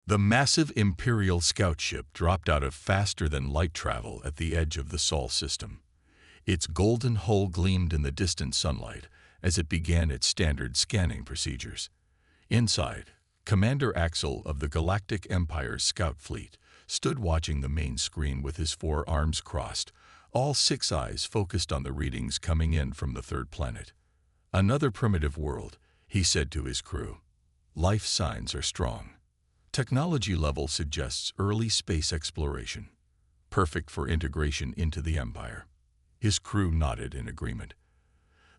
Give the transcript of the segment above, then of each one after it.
The massive Imperial scout ship dropped out of faster-than-light travel at the edge of the Sol system. Its golden hull gleamed in the distant sunlight as it began its standard scanning procedures. Inside, Commander Axel of the Galactic Empire's scout fleet stood watching the main screen with his 4 arms crossed, all 6 eyes focused on the readings coming in from the third planet. "Another primitive world," he said to his crew. "Life signs are strong. Technology level suggests early space exploration, perfect for integration into the Empire." His crew nodded in agreement.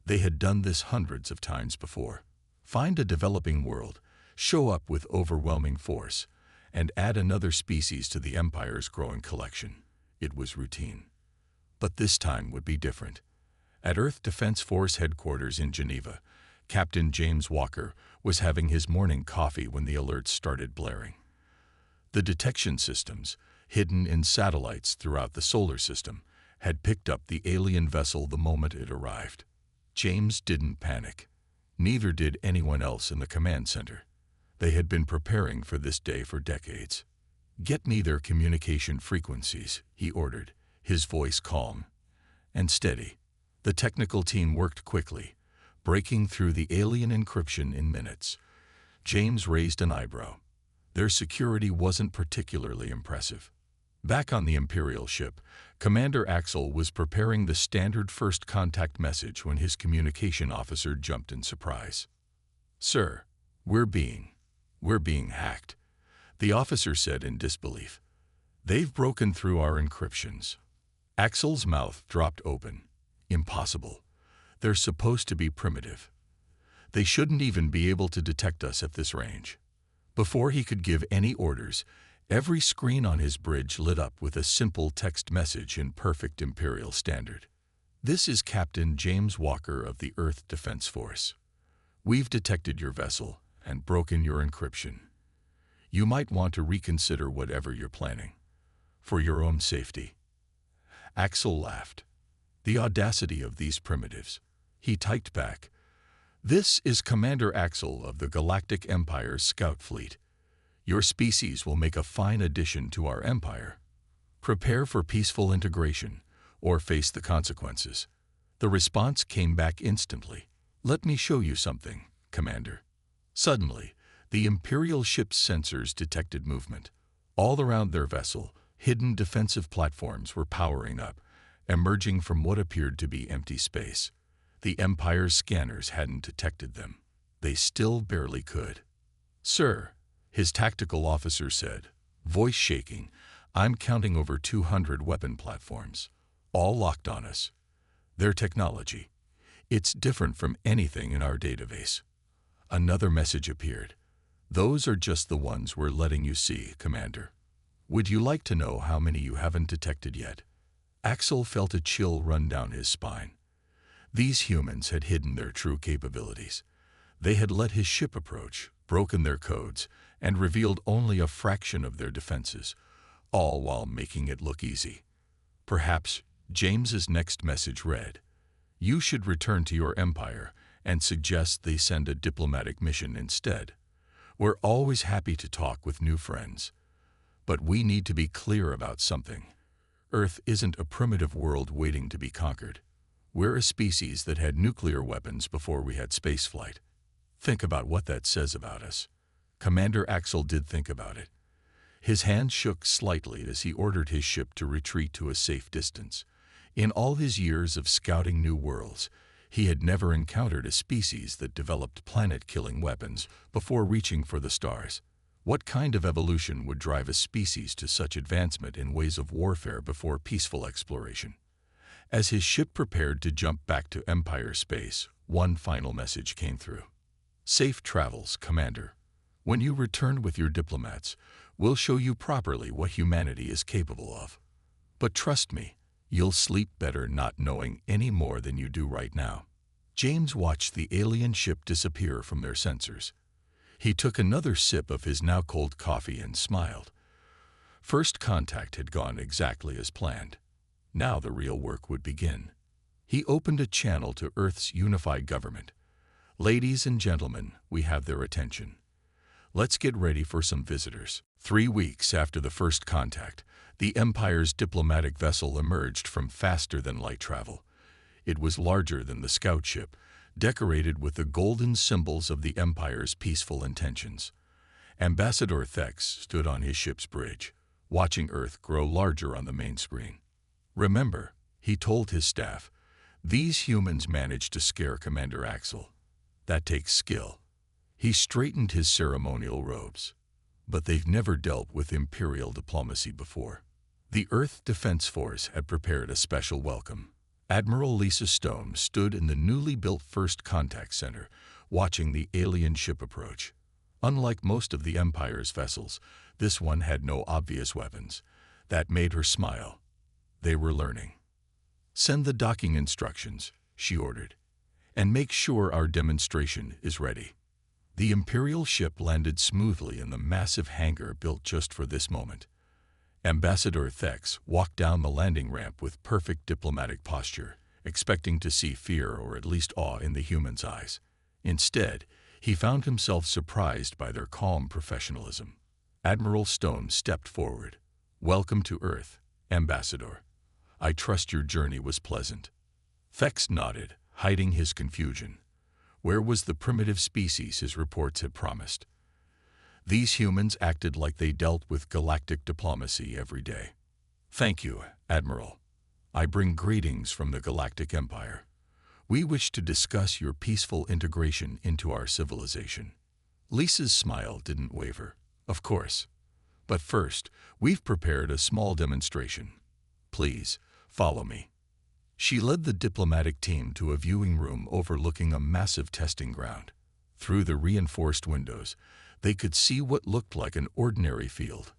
They had done this hundreds of times before. Find a developing world, show up with overwhelming force, and add another species to the Empire's growing collection. It was routine. But this time would be different. At Earth Defense Force headquarters in Geneva, Captain James Walker was having his morning coffee when the alerts started blaring. The detection systems, hidden in satellites throughout the solar system, had picked up the alien vessel the moment it arrived. James didn't panic. Neither did anyone else in the command center. They had been preparing for this day for decades. "Get me their communication frequencies," he ordered, his voice calm and steady. The technical team worked quickly, breaking through the alien encryption in minutes. James raised an eyebrow. Their security wasn't particularly impressive. Back on the Imperial ship, Commander Axel was preparing the standard first contact message when his communication officer jumped in surprise. "Sir, we're being hacked," the officer said in disbelief. "They've broken through our encryptions." Axel's mouth dropped open. "Impossible. They're supposed to be primitive. They shouldn't even be able to detect us at this range." Before he could give any orders, every screen on his bridge lit up with a simple text message in perfect Imperial standard. "This is Captain James Walker of the Earth Defense Force. We've detected your vessel and broken your encryption. You might want to reconsider whatever you're planning, for your own safety." Axel laughed. The audacity of these primitives. He typed back, "This is Commander Axel of the Galactic Empire's scout fleet. Your species will make a fine addition to our empire. Prepare for peaceful integration, or face the consequences." The response came back instantly. "Let me show you something, Commander." Suddenly, the Imperial ship's sensors detected movement. All around their vessel, hidden defensive platforms were powering up, emerging from what appeared to be empty space. The Empire's scanners hadn't detected them. They still barely could. "Sir," his tactical officer said, voice shaking, "I'm counting over 200 weapon platforms, all locked on us. Their technology. It's different from anything in our database." Another message appeared. "Those are just the ones we're letting you see, Commander. Would you like to know how many you haven't detected yet?" Axel felt a chill run down his spine. These humans had hidden their true capabilities. They had let his ship approach, broken their codes, and revealed only a fraction of their defenses, all while making it look easy. Perhaps James's next message read, "You should return to your empire and suggest they send a diplomatic mission instead. We're always happy to talk with new friends. But we need to be clear about something. Earth isn't a primitive world waiting to be conquered. We're a species that had nuclear weapons before we had spaceflight. Think about what that says about us." Commander Axel did think about it. His hand shook slightly as he ordered his ship to retreat to a safe distance. In all his years of scouting new worlds, he had never encountered a species that developed planet-killing weapons before reaching for the stars. What kind of evolution would drive a species to such advancement in ways of warfare before peaceful exploration? As his ship prepared to jump back to Empire space, one final message came through. "Safe travels, Commander. When you return with your diplomats, we'll show you properly what humanity is capable of. But trust me, you'll sleep better not knowing any more than you do right now." James watched the alien ship disappear from their sensors. He took another sip of his now cold coffee and smiled. First contact had gone exactly as planned. Now the real work would begin. He opened a channel to Earth's unified government. "Ladies and gentlemen, we have their attention. Let's get ready for some visitors. 3 weeks after the first contact, the Empire's diplomatic vessel emerged from faster-than-light travel. It was larger than the scout ship, decorated with the golden symbols of the Empire's peaceful intentions. Ambassador Thex stood on his ship's bridge, watching Earth grow larger on the main screen. "Remember," he told his staff, "these humans managed to scare Commander Axel. That takes skill." He straightened his ceremonial robes. But they've never dealt with Imperial diplomacy before. The Earth Defense Force had prepared a special welcome. Admiral Lisa Stone stood in the newly built First Contact Center, watching the alien ship approach. Unlike most of the Empire's vessels, this one had no obvious weapons. That made her smile. They were learning. "Send the docking instructions," she ordered, "and make sure our demonstration is ready." The Imperial ship landed smoothly in the massive hangar built just for this moment. Ambassador Thex walked down the landing ramp with perfect diplomatic posture, expecting to see fear or at least awe in the humans' eyes. Instead, he found himself surprised by their calm professionalism. Admiral Stone stepped forward. "Welcome to Earth, Ambassador. I trust your journey was pleasant." Thex nodded, hiding his confusion. Where was the primitive species his reports had promised? These humans acted like they dealt with galactic diplomacy every day. "Thank you, Admiral. I bring greetings from the Galactic Empire. We wish to discuss your peaceful integration into our civilization." Lisa's smile didn't waver. "Of course. But first, we've prepared a small demonstration. Please, follow me." She led the diplomatic team to a viewing room overlooking a massive testing ground. Through the reinforced windows, they could see what looked like an ordinary field.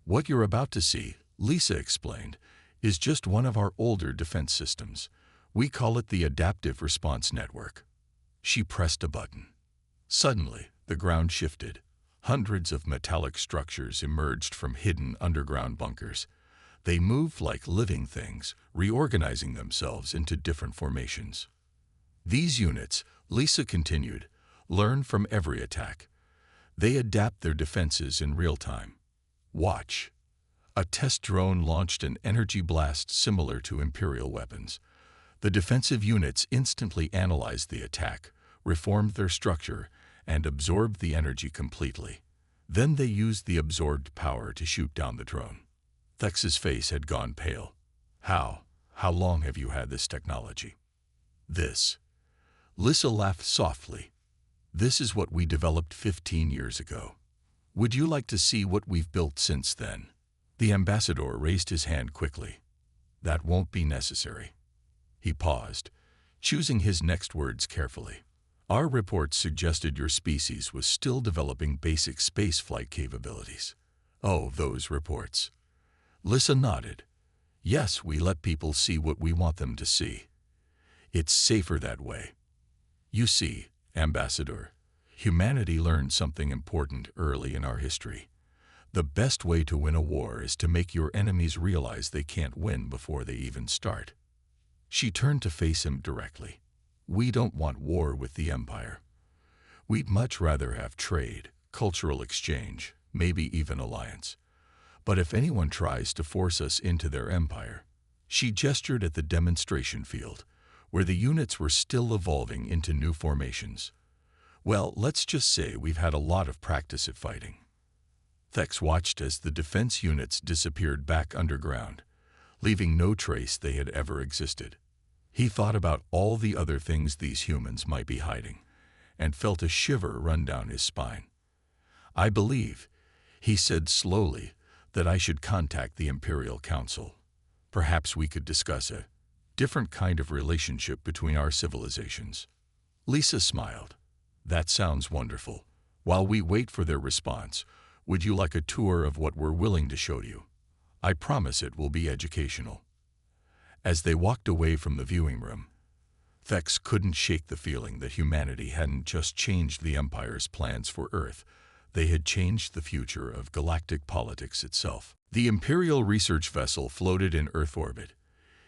"What you're about to see," Lisa explained, "is just one of our older defense systems. We call it the Adaptive Response Network." She pressed a button. Suddenly, the ground shifted. Hundreds of metallic structures emerged from hidden underground bunkers. They moved like living things, reorganizing themselves into different formations. "These units," Lisa continued, "learn from every attack. They adapt their defenses in real time. Watch." A test drone launched an energy blast similar to Imperial weapons. The defensive units instantly analyzed the attack, reformed their structure, and absorbed the energy completely. Then they used the absorbed power to shoot down the drone. Thex's face had gone pale. How long have you had this technology?" "This." Lisa laughed softly. "This is what we developed 15 years ago. Would you like to see what we've built since then?" The ambassador raised his hand quickly. "That won't be necessary." He paused, choosing his next words carefully. "Our reports suggested your species was still developing basic spaceflight capabilities." "Oh, those reports." Lisa nodded. "Yes, we let people see what we want them to see. It's safer that way. You see, Ambassador, humanity learned something important early in our history. The best way to win a war is to make your enemies realize they can't win before they even start." She turned to face him directly. "We don't want war with the Empire. We'd much rather have trade, cultural exchange, maybe even alliance. But if anyone tries to force us into their empire..." She gestured at the demonstration field, where the units were still evolving into new formations. "Well, let's just say we've had a lot of practice at fighting." Thex watched as the defense units disappeared back underground, leaving no trace they had ever existed. He thought about all the other things these humans might be hiding, and felt a shiver run down his spine. "I believe," he said slowly, "that I should contact the Imperial Council. Perhaps we could discuss a different kind of relationship between our civilizations." Lisa smiled. "That sounds wonderful. While we wait for their response, would you like a tour of what we're willing to show you? I promise it will be educational." As they walked away from the viewing room, Thex couldn't shake the feeling that humanity hadn't just changed the Empire's plans for Earth, they had changed the future of galactic politics itself. The Imperial research vessel floated in Earth orbit,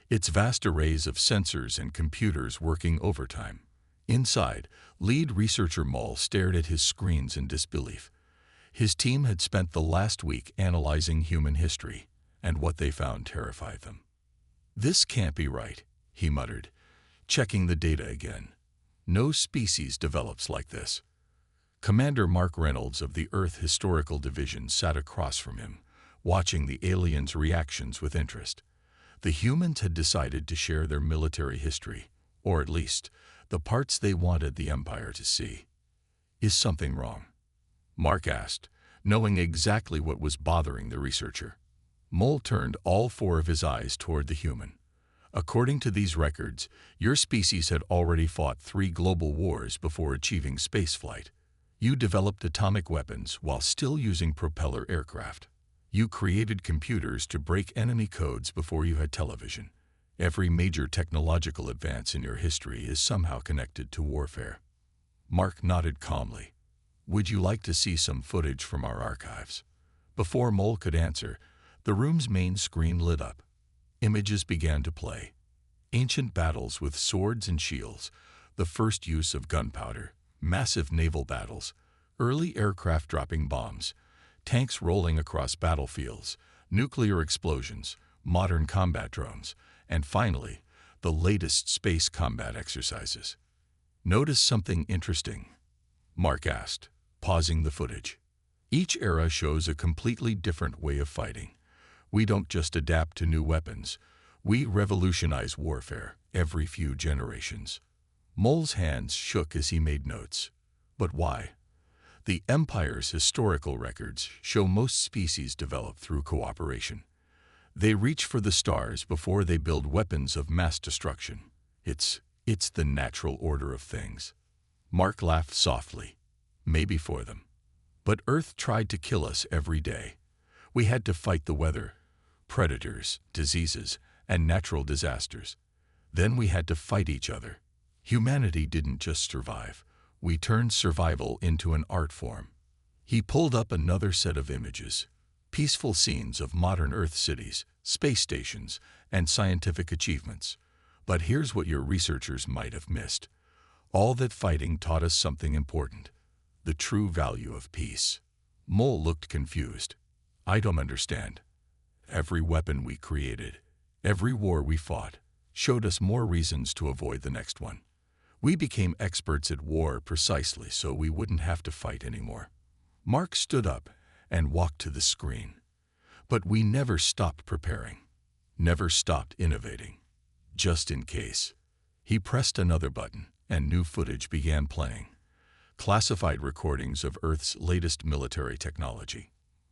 its vast arrays of sensors and computers working overtime. Inside, lead researcher Maul stared at his screens in disbelief. His team had spent the last week analyzing human history, and what they found terrified them. "This can't be right," he muttered, checking the data again. "No species develops like this." Commander Mark Reynolds of the Earth Historical Division sat across from him, watching the aliens' reactions with interest. The humans had decided to share their military history, or at least the parts they wanted the Empire to see. "Is something wrong?" Mark asked, knowing exactly what was bothering the researcher. Mole turned all four of his eyes toward the human. "According to these records, your species had already fought 3 global wars before achieving spaceflight. You developed atomic weapons while still using propeller aircraft. You created computers to break enemy codes before you had television. Every major technological advance in your history is somehow connected to warfare." Mark nodded calmly. "Would you like to see some footage from our archives?" Before Mole could answer, the room's main screen lit up. Images began to play. Ancient battles with swords and shields, the first use of gunpowder, massive naval battles, early aircraft dropping bombs, tanks rolling across battlefields, nuclear explosions, modern combat drones, and finally, the latest space combat exercises. "Notice something interesting?" Mark asked, pausing the footage. "Each era shows a completely different way of fighting. We don't just adapt to new weapons. We revolutionize warfare every few generations." Mole's hands shook as he made notes. "But why?" "The Empire's historical records show most species develop through cooperation. They reach for the stars before they build weapons of mass destruction. It's the natural order of things." Mark laughed softly. "Maybe for them. But Earth tried to kill us every day. We had to fight the weather, predators, diseases, and natural disasters. Then we had to fight each other. Humanity didn't just survive. We turned survival into an art form." He pulled up another set of images. Peaceful scenes of modern Earth cities, space stations, and scientific achievements. "But here's what your researchers might have missed. All that fighting taught us something important. The true value of peace." Mole looked confused. "I don't understand." "Every weapon we created, every war we fought, showed us more reasons to avoid the next one. We became experts at war precisely so we wouldn't have to fight anymore." Mark stood up and walked to the screen. "But we never stopped preparing, never stopped innovating. Just in case." He pressed another button, and new footage began playing. Classified recordings of Earth's latest military technology.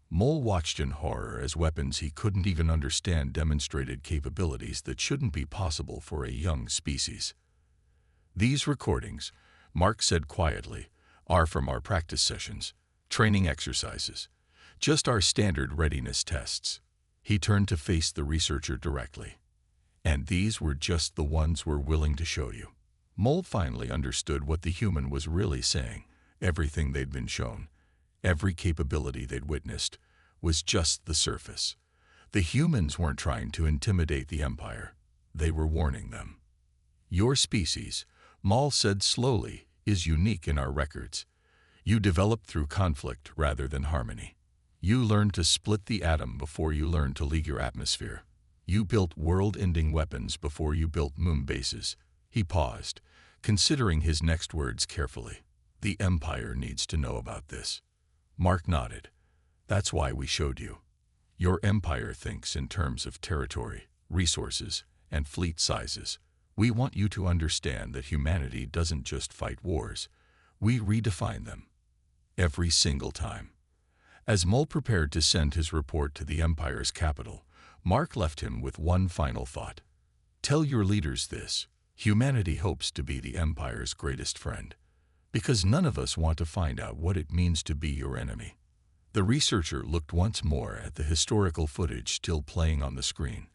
Mole watched in horror as weapons he couldn't even understand demonstrated capabilities that shouldn't be possible for a young species. "These recordings," Mark said quietly, "are from our practice sessions, training exercises, just our standard readiness tests." He turned to face the researcher directly. "And these were just the ones we're willing to show you." Mole finally understood what the human was really saying. Everything they'd been shown, every capability they'd witnessed, was just the surface. The humans weren't trying to intimidate the Empire. They were warning them. "Your species," Mole said slowly, "is unique in our records. You developed through conflict rather than harmony. You learned to split the atom before you learned to leak your atmosphere. You built world-ending weapons before you built moon bases." He paused, considering his next words carefully. "The Empire needs to know about this." Mark nodded. "That's why we showed you. Your Empire thinks in terms of territory, resources, and fleet sizes. We want you to understand that humanity doesn't just fight wars. We redefine them. Every single time." As Mole prepared to send his report to the Empire's capital, Mark left him with one final thought. "Tell your leaders this. Humanity hopes to be the Empire's greatest friend, because none of us want to find out what it means to be your enemy." The researcher looked once more at the historical footage still playing on the screen,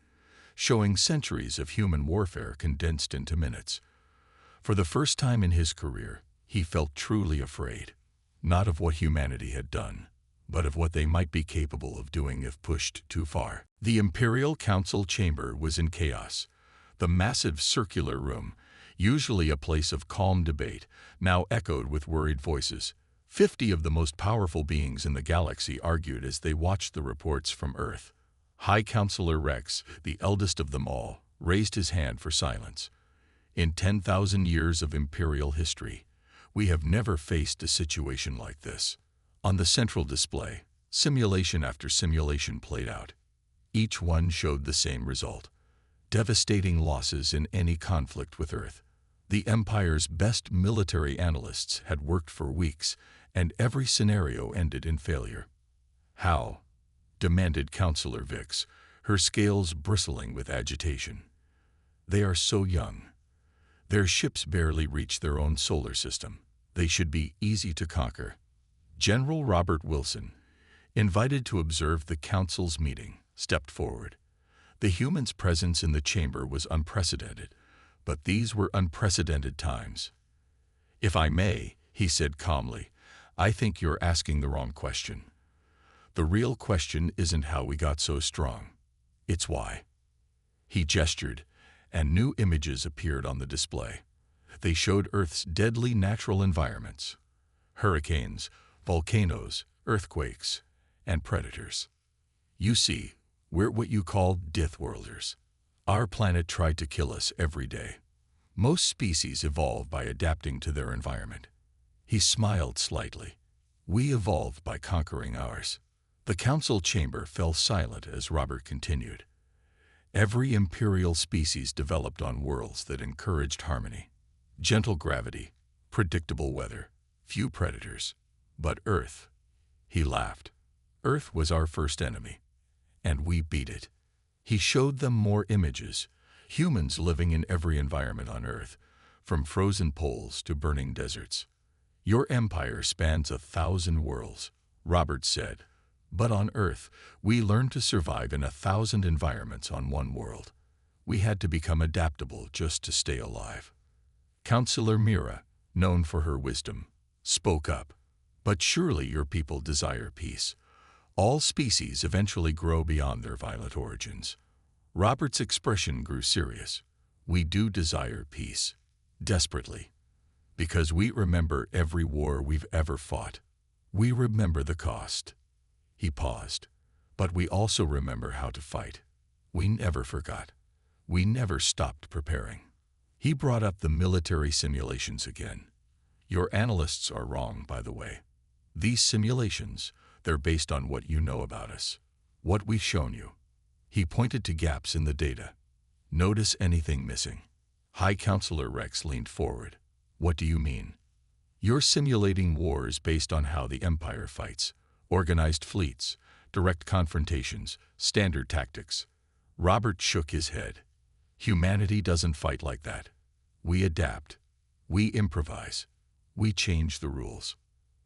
showing centuries of human warfare condensed into minutes. For the first time in his career, he felt truly afraid, not of what humanity had done, but of what they might be capable of doing if pushed too far. The Imperial Council chamber was in chaos. The massive circular room, usually a place of calm debate, now echoed with worried voices. 50 of the most powerful beings in the galaxy argued as they watched the reports from Earth. High Counselor Rex, the eldest of them all, raised his hand for silence. In 10,000 years of Imperial history, we have never faced a situation like this. On the central display, simulation after simulation played out. Each one showed the same result: devastating losses in any conflict with Earth. The Empire's best military analysts had worked for weeks, and every scenario ended in failure. How? Demanded Counselor Vix, her scales bristling with agitation. They are so young. Their ships barely reach their own solar system. They should be easy to conquer. General Robert Wilson, invited to observe the Council's meeting, stepped forward. The human's presence in the chamber was unprecedented, but these were unprecedented times. "If I may," he said calmly, "I think you're asking the wrong question. The real question isn't how we got so strong. It's why." He gestured, and new images appeared on the display. They showed Earth's deadly natural environments: hurricanes, volcanoes, earthquakes, and predators. "You see, we're what you call Dithworlders. Our planet tried to kill us every day. Most species evolve by adapting to their environment." He smiled slightly. "We evolved by conquering ours." The council chamber fell silent as Robert continued. Every Imperial species developed on worlds that encouraged harmony. Gentle gravity, predictable weather, few predators. But Earth, he laughed. Earth was our first enemy, and we beat it. He showed them more images, humans living in every environment on Earth, from frozen poles to burning deserts. "Your empire spans 1,000 worlds," Robert said. "But on Earth, we learned to survive in 1,000 environments on one world. We had to become adaptable just to stay alive." Counselor Mira, known for her wisdom, spoke up. "But surely your people desire peace. All species eventually grow beyond their violent origins." Robert's expression grew serious. "We do desire peace, desperately, because we remember every war we've ever fought. We remember the cost." He paused. "But we also remember how to fight. We never forgot. We never stopped preparing." He brought up the military simulations again. "Your analysts are wrong, by the way. These simulations, they're based on what you know about us, what we've shown you." He pointed to gaps in the data. "Notice anything missing?" High Counselor Rex leaned forward. "What do you mean?" "You're simulating wars based on how the Empire fights. Organized fleets, direct confrontations, standard tactics." Robert shook his head. "Humanity doesn't fight like that. We adapt. We improvise. We change the rules."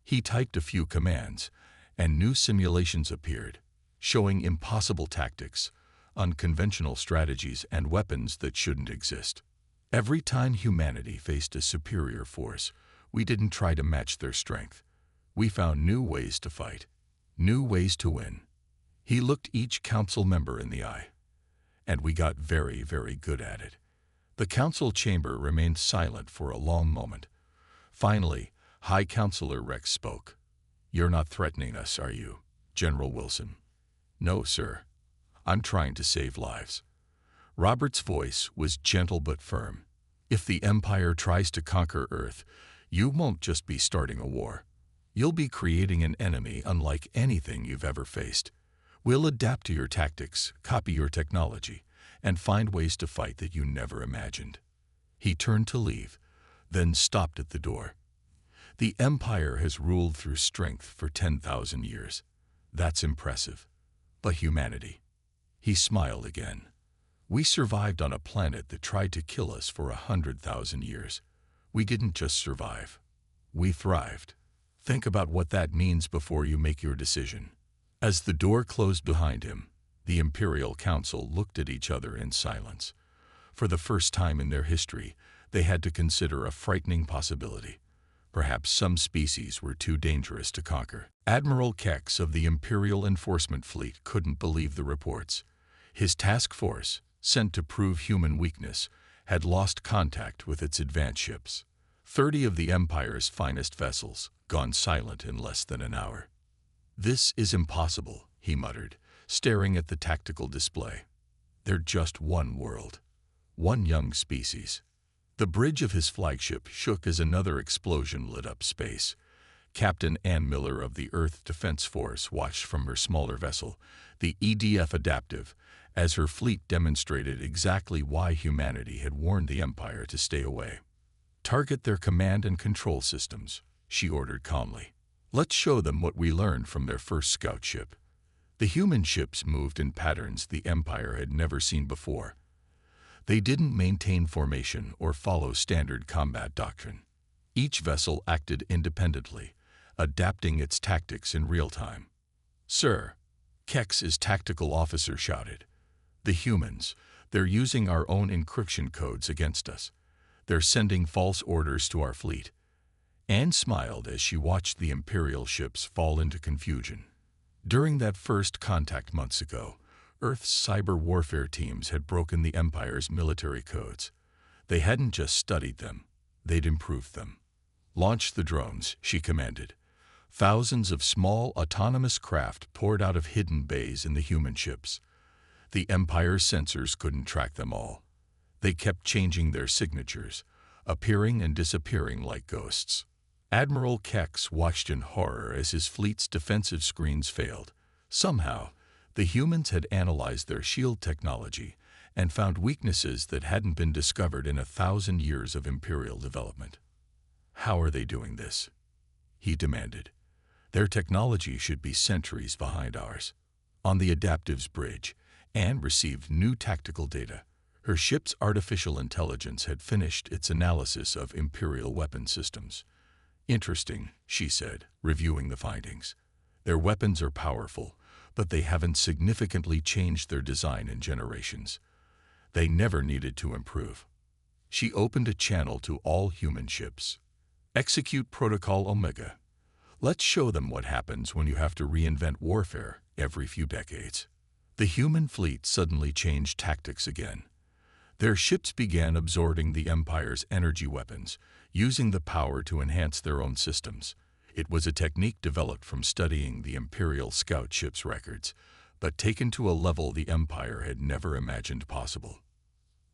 He typed a few commands, and new simulations appeared, showing impossible tactics, unconventional strategies, and weapons that shouldn't exist. Every time humanity faced a superior force, we didn't try to match their strength. We found new ways to fight, new ways to win. He looked each council member in the eye. "And we got very, very good at it." The council chamber remained silent for a long moment. Finally, High Counselor Rex spoke. "You're not threatening us, are you, General Wilson?" "No, sir. I'm trying to save lives." Robert's voice was gentle but firm. "If the Empire tries to conquer Earth, you won't just be starting a war. You'll be creating an enemy unlike anything you've ever faced. We'll adapt to your tactics, copy your technology, and find ways to fight that you never imagined." He turned to leave, then stopped at the door. "The Empire has ruled through strength for 10,000 years. That's impressive. But humanity?" He smiled again. "We survived on a planet that tried to kill us for 100,000 years. We didn't just survive. We thrived. Think about what that means before you make your decision." As the door closed behind him, the Imperial Council looked at each other in silence. For the first time in their history, they had to consider a frightening possibility. Perhaps some species were too dangerous to conquer. Admiral Kex of the Imperial Enforcement Fleet couldn't believe the reports. His task force, sent to prove human weakness, had lost contact with its advanced ships. 30 of the Empire's finest vessels, gone silent in less than an hour. "This is impossible," he muttered, staring at the tactical display. "They're just one world, one young species." The bridge of his flagship shook as another explosion lit up space. Captain Ann Miller of the Earth Defense Force watched from her smaller vessel, the EDF Adaptive, as her fleet demonstrated exactly why humanity had warned the Empire to stay away. "Target their command and control systems," she ordered calmly. "Let's show them what we learned from their first scout ship." The human ships moved in patterns the Empire had never seen before. They didn't maintain formation or follow standard combat doctrine. Each vessel acted independently, adapting its tactics in real time. "Sir," Kex's tactical officer shouted. "The humans, they're using our own encryption codes against us. They're sending false orders to our fleet." Anne smiled as she watched the Imperial ships fall into confusion. During that first contact months ago, Earth's cyber warfare teams had broken the Empire's military codes. They hadn't just studied them, they'd improved them. "Launch the drones," she commanded. Thousands of small, autonomous craft poured out of hidden bays in the human ships. The Empire's sensors couldn't track them all. They kept changing their signatures, appearing and disappearing like ghosts. Admiral Kex watched in horror as his fleet's defensive screens failed. Somehow, the humans had analyzed their shield technology and found weaknesses that hadn't been discovered in 1,000 years of Imperial development. "How are they doing this?" he demanded. "Their technology should be centuries behind ours." On the Adaptive's bridge, Anne received new tactical data. Her ship's artificial intelligence had finished its analysis of Imperial weapon systems. "Interesting," she said, reviewing the findings. "Their weapons are powerful, but they haven't significantly changed their design in generations. They never needed to improve." She opened a channel to all human ships. "Execute Protocol Omega. Let's show them what happens when you have to reinvent warfare every few decades." The human fleet suddenly changed tactics again. Their ships began absorbing the Empire's energy weapons, using the power to enhance their own systems. It was a technique developed from studying the Imperial scout ships' records, but taken to a level the Empire had never imagined possible.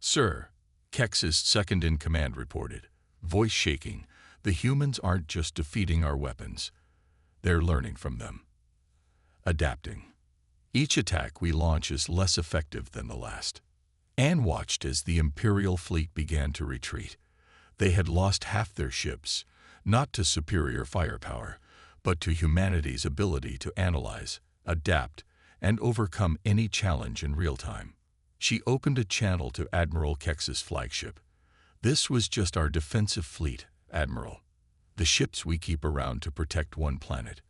"Sir," Kex's second-in-command reported, voice shaking, "the humans aren't just defeating our weapons. They're learning from them. Adapting. Each attack we launch is less effective than the last." Anne watched as the Imperial fleet began to retreat. They had lost half their ships, not to superior firepower, but to humanity's ability to analyze, adapt, and overcome any challenge in real time. She opened a channel to Admiral Kex's flagship. "This was just our defensive fleet, Admiral. The ships we keep around to protect one planet.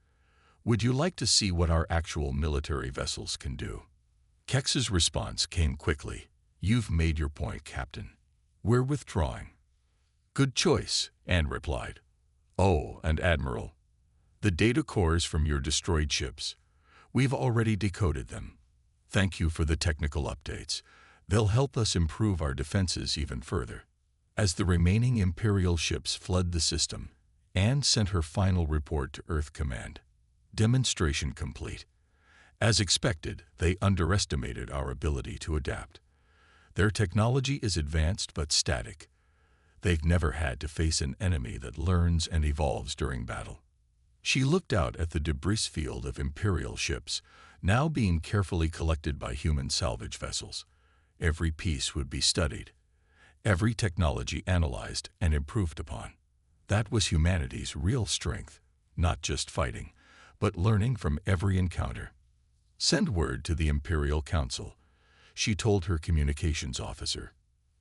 Would you like to see what our actual military vessels can do?" Kex's response came quickly. "You've made your point, Captain. We're withdrawing." "Good choice," Anne replied. "Oh, and Admiral, the data cores from your destroyed ships. We've already decoded them. Thank you for the technical updates. They'll help us improve our defenses even further." As the remaining Imperial ships fled the system, Anne sent her final report to Earth Command. "Demonstration complete. As expected, they underestimated our ability to adapt. Their technology is advanced but static. They've never had to face an enemy that learns and evolves during battle." She looked out at the debris field of Imperial ships, now being carefully collected by human salvage vessels. Every piece would be studied, every technology analyzed and improved upon. That was humanity's real strength, not just fighting, but learning from every encounter. "Send word to the Imperial Council," she told her communications officer.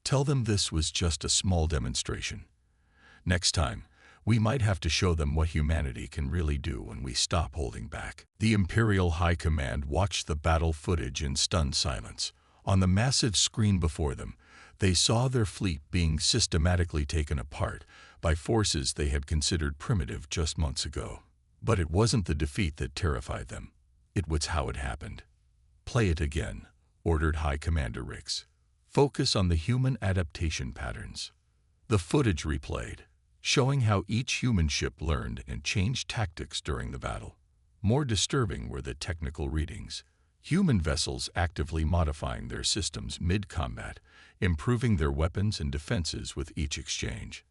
"Tell them this was just a small demonstration. Next time, we might have to show them what humanity can really do when we stop holding back." The Imperial High Command watched the battle footage in stunned silence. On the massive screen before them, they saw their fleet being systematically taken apart by forces they had considered primitive just months ago. But it wasn't the defeat that terrified them. It was how it happened. "Play it again," ordered High Commander Rix. "Focus on the human adaptation patterns." The footage replayed. showing how each human ship learned and changed tactics during the battle. More disturbing were the technical readings. Human vessels actively modifying their systems mid-combat, improving their weapons and defenses with each exchange.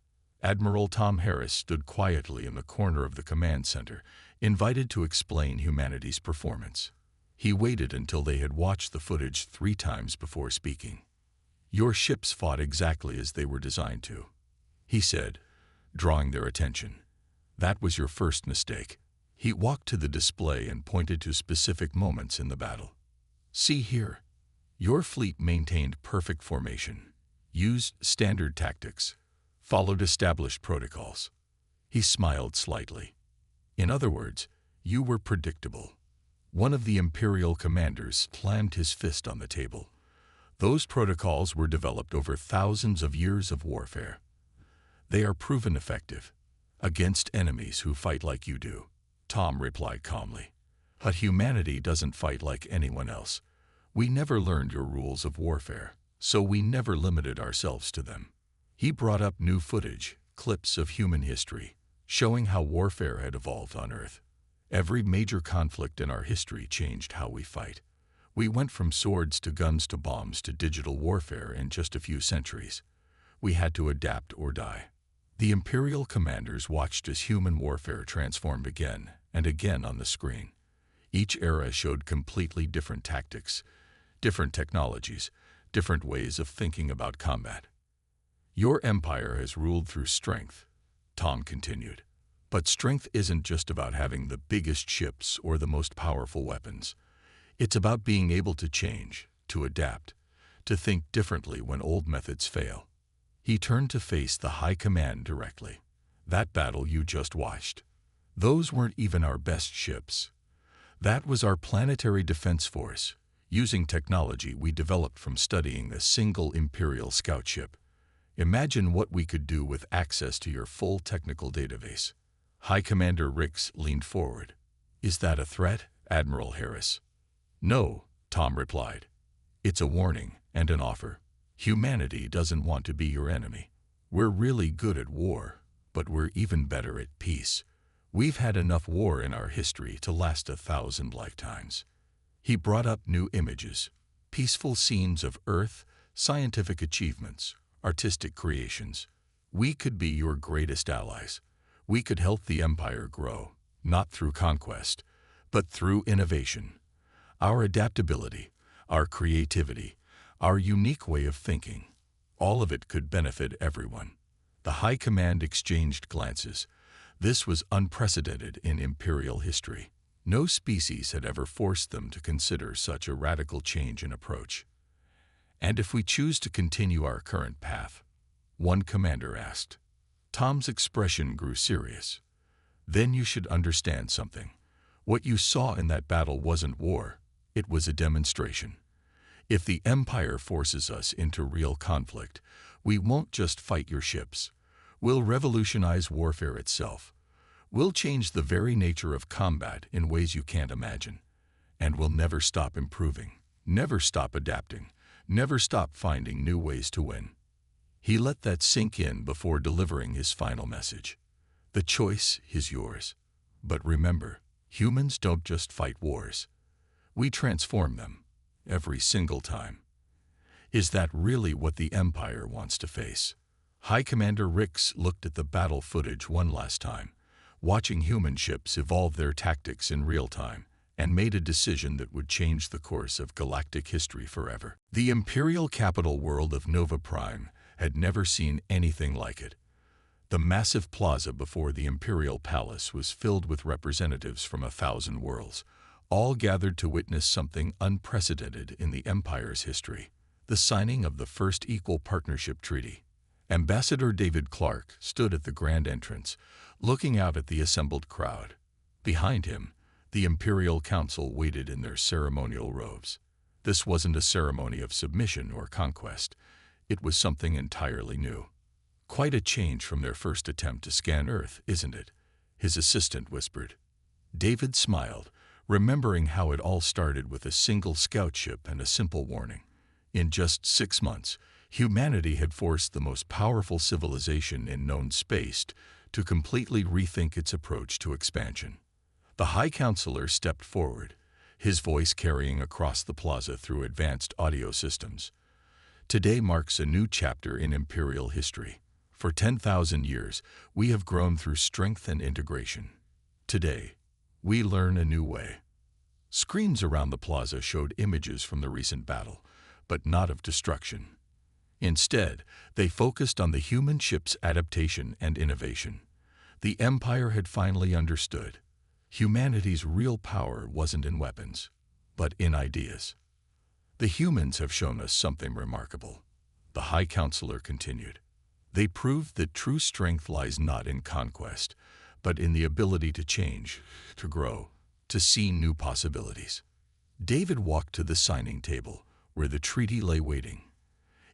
Admiral Tom Harris stood quietly in the corner of the command center, invited to explain humanity's performance. He waited until they had watched the footage 3 times before speaking. "Your ships fought exactly as they were designed to," he said, drawing their attention. "That was your first mistake." He walked to the display and pointed to specific moments in the battle. "See here. Your fleet maintained perfect formation, used standard tactics, followed established protocols." He smiled slightly. "In other words, you were predictable." One of the Imperial commanders slammed his fist on the table. "Those protocols were developed over thousands of years of warfare. They are proven effective against enemies who fight like you do," Tom replied calmly. "But humanity doesn't fight like anyone else. We never learned your rules of warfare, so we never limited ourselves to them." He brought up new footage, clips of human history, showing how warfare had evolved on Earth. Every major conflict in our history changed how we fight. We went from swords to guns to bombs to digital warfare in just a few centuries. We had to adapt or die. The Imperial commanders watched as human warfare transformed again and again on the screen. Each era showed completely different tactics, different technologies, different ways of thinking about combat. "Your empire has ruled through strength," Tom continued. "But strength isn't just about having the biggest ships or the most powerful weapons. It's about being able to change, to adapt, to think differently when old methods fail." He turned to face the High Command directly. "That battle you just watched, those weren't even our best ships. That was our planetary defense force, using technology we developed from studying a single Imperial scout ship. Imagine what we could do with access to your full technical database." High Commander Rix leaned forward. "Is that a threat, Admiral Harris?" "No," Tom replied. "It's a warning and an offer. Humanity doesn't want to be your enemy. We're really good at war, but we're even better at peace. We've had enough war in our history to last 1,000 lifetimes." He brought up new images, peaceful scenes of Earth, scientific achievements, artistic creations. "We could be your greatest allies. We could help the Empire grow, not through conquest, but through innovation. Our adaptability, our creativity, our unique way of thinking, all of it could benefit everyone." The High Command exchanged glances. This was unprecedented in Imperial history. No species had ever forced them to consider such a radical change in approach. "And if we choose to continue our current path?" one commander asked. Tom's expression grew serious. "Then you should understand something. What you saw in that battle wasn't war, it was a demonstration. If the Empire forces us into real conflict, we won't just fight your ships. We'll revolutionize warfare itself. We'll change the very nature of combat in ways you can't imagine. And we'll never stop improving, never stop adapting, never stop finding new ways to win." He let that sink in before delivering his final message. "The choice is yours. But remember, humans don't just fight wars. We transform them, every single time." Is that really what the Empire wants to face? High Commander Rix looked at the battle footage one last time, watching human ships evolve their tactics in real time, and made a decision that would change the course of galactic history forever. The Imperial capital world of Nova Prime had never seen anything like it. The massive plaza before the Imperial Palace was filled with representatives from 1,000 worlds, all gathered to witness something unprecedented in the Empire's history: the signing of the first Equal Partnership Treaty. Ambassador David Clark stood at the grand entrance, looking out at the assembled crowd. Behind him, the Imperial Council waited in their ceremonial robes. This wasn't a ceremony of submission or conquest. It was something entirely new. "Quite a change from their first attempt to scan Earth, isn't it?" his assistant whispered. David smiled, remembering how it all started with a single scout ship and a simple warning. In just 6 months, Humanity had forced the most powerful civilization in known space to completely rethink its approach to expansion. The High Counselor stepped forward, his voice carrying across the plaza through advanced audio systems. Today marks a new chapter in Imperial history. For 10,000 years, we have grown through strength and integration. Today, we learn a new way. Screens around the plaza showed images from the recent battle, but not of destruction. Instead, they focused on the human ship's adaptation and innovation. The Empire had finally understood. Humanity's real power wasn't in weapons, but in ideas. The humans have shown us something remarkable, the High Counselor continued. They proved that true strength lies not in conquest, but in the ability to change, to grow, to see new possibilities. David walked to the signing table, where the treaty lay waiting.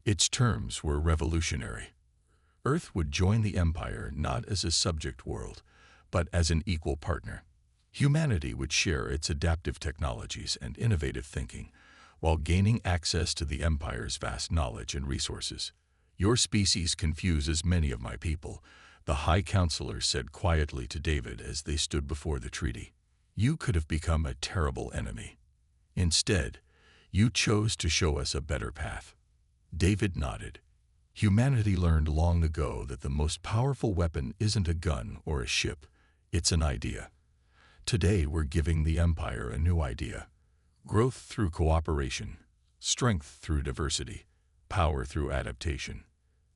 Its terms were revolutionary. Earth would join the Empire not as a subject world, but as an equal partner. Humanity would share its adaptive technologies and innovative thinking, while gaining access to the Empire's vast knowledge and resources. Your species confuses many of my people, the High Counselor said quietly to David as they stood before the treaty. You could have become a terrible enemy. Instead, you chose to show us a better path. David nodded. Humanity learned long ago that the most powerful weapon isn't a gun or a ship, it's an idea. Today we're giving the Empire a new idea. Growth through cooperation, strength through diversity, power through adaptation.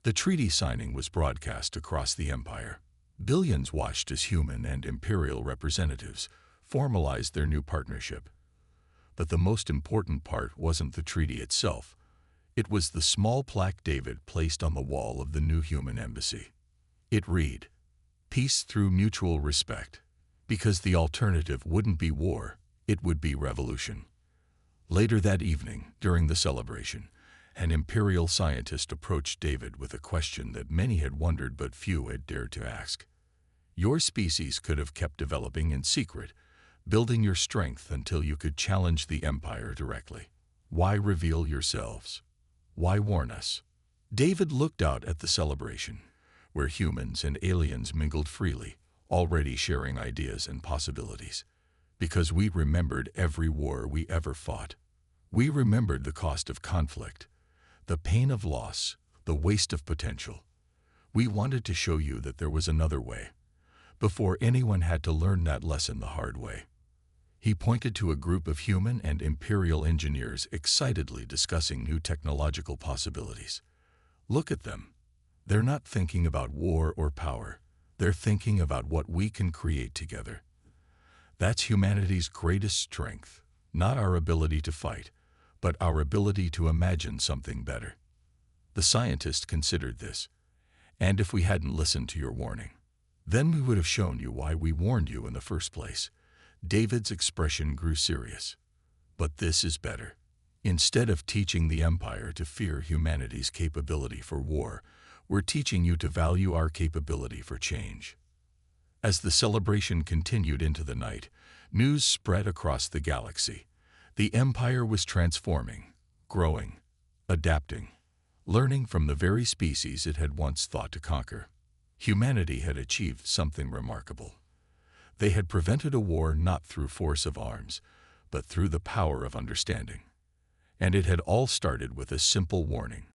The treaty signing was broadcast across the Empire. Billions watched as human and imperial representatives formalized their new partnership. But the most important part wasn't the treaty itself. It was the small plaque David placed on the wall of the new human embassy. It read, "Peace through mutual respect," because the alternative wouldn't be war, it would be revolution. Later that evening, during the celebration, an imperial scientist approached David with a question that many had wondered but few had dared to ask. Your species could have kept developing in secret, building your strength until you could challenge the Empire directly. Why reveal yourselves? Why warn us? David looked out at the celebration, where humans and aliens mingled freely, already sharing ideas and possibilities. Because we remembered every war we ever fought. We remembered the cost of conflict, the pain of loss, the waste of potential. We wanted to show you that there was another way, before anyone had to learn that lesson the hard way. He pointed to a group of human and imperial engineers excitedly discussing new technological possibilities. Look at them. They're not thinking about war or power. They're thinking about what we can create together. That's humanity's greatest strength, not our ability to fight, but our ability to imagine something better. The scientist considered this. And if we hadn't listened to your warning, then we would have shown you why we warned you in the first place. David's expression grew serious. But this is better. Instead of teaching the Empire to fear humanity's capability for war, we're teaching you to value our capability for change. As the celebration continued into the night, news spread across the galaxy. The Empire was transforming, growing, adapting, learning from the very species it had once thought to conquer. Humanity had achieved something remarkable. They had prevented a war not through force of arms, but through the power of understanding. And it had all started with a simple warning.